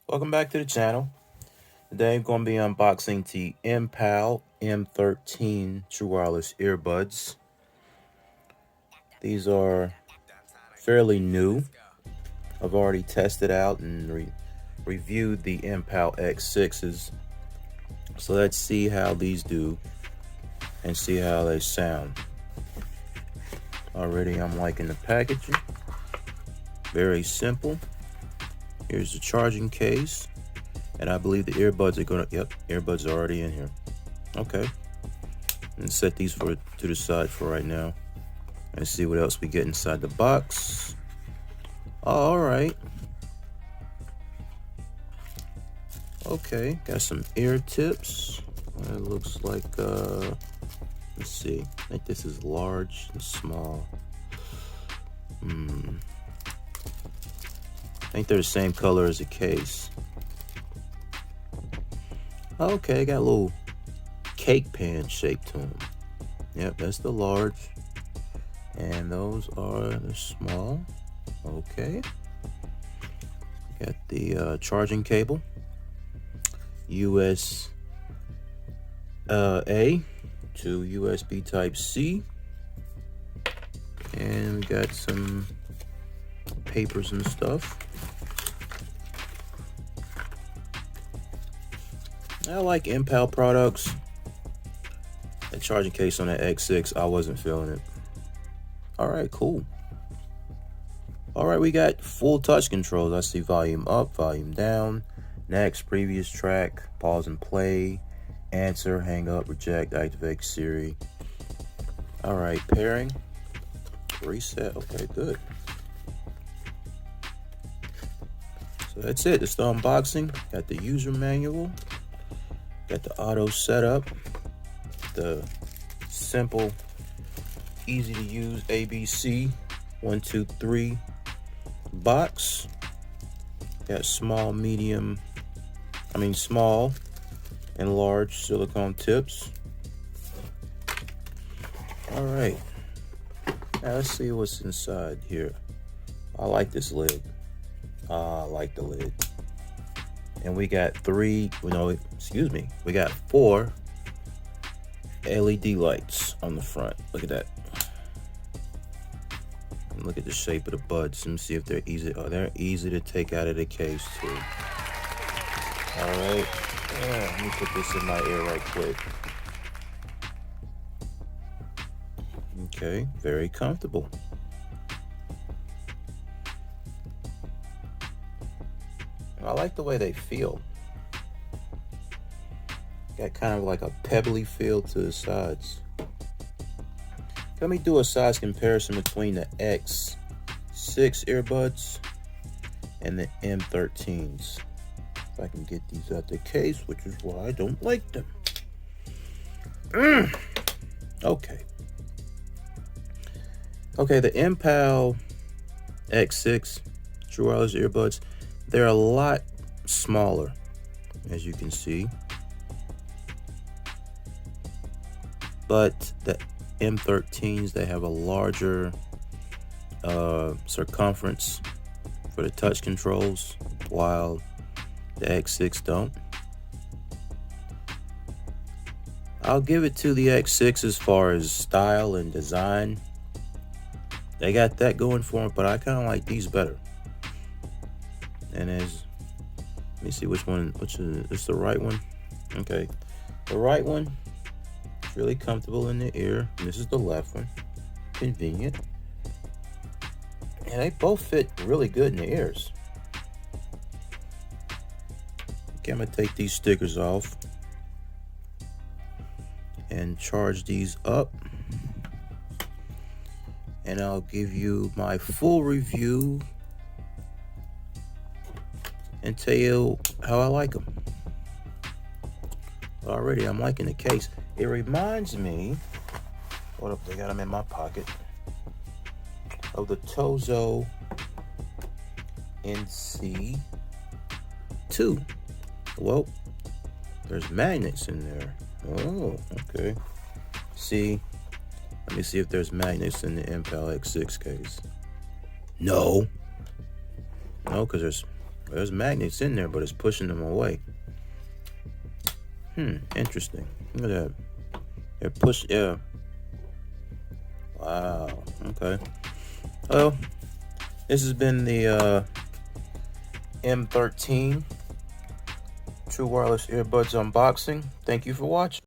Welcome back to the channel. Today I'm going to be unboxing the Mpow M13 true wireless earbuds. These are fairly new. I've already tested out and reviewed the Mpow X6s. So let's see how these do and see how they sound. Already I'm liking the packaging. Very simple. Here's the charging case. And I believe the earbuds are gonna, earbuds are already in here. Okay. And set these to the side for right now. And see what else we get inside the box. All right. Okay, got some ear tips. It looks like, let's see. I think this is large and small. I think they're the same color as the case. Okay, got a little cake pan shape to them. Yep, that's the large. And those are the small. Okay. Got the charging cable. USB A to USB Type C. And we got some papers and stuff. I like Mpow products. The charging case on that X6, I wasn't feeling it. All right, cool. All right, we got full touch controls. I see volume up, volume down, next, previous track, pause and play, answer, hang up, reject, activate Siri. All right, pairing, reset. Okay, good. So that's it. It's the unboxing. Got the user manual. Got the auto setup, the simple, easy to use ABC 1, 2, 3 box. Got small and large silicone tips. All right, now let's see what's inside here. I like this lid. I like the lid. And we got we got 4 LED lights on the front. Look at that. And look at the shape of the buds. Let me see if they're easy. Oh, they're easy to take out of the case too. All right. Let me put this in my ear right quick. Okay, very comfortable. I like the way they feel. Got kind of like a pebbly feel to the sides. Let me do a size comparison between the X6 earbuds and the M13s. If I can get these out the case, which is why I don't like them. Okay. Okay, the Mpow X6 true wireless earbuds, they're a lot smaller, as you can see. But the M13s, they have a larger circumference for the touch controls, while the X6 don't. I'll give it to the X6 as far as style and design. They got that going for them, but I kind of like these better. And let me see which is the right one. Okay, the right one is really comfortable in the ear. And this is the left one, convenient. And they both fit really good in the ears. Okay, I'm gonna take these stickers off and charge these up. And I'll give you my full review and tell you how I like them. Already, I'm liking the case. It reminds me, hold up, they got them in my pocket, of the Tozo NC2. Well, there's magnets in there. Oh, okay. Let me see if there's magnets in the Mpow X6 case. No, because There's magnets in there, but it's pushing them away. Interesting. Look at that. They're push. Yeah. Wow. Okay. Well, this has been the M13 True Wireless Earbuds unboxing. Thank you for watching.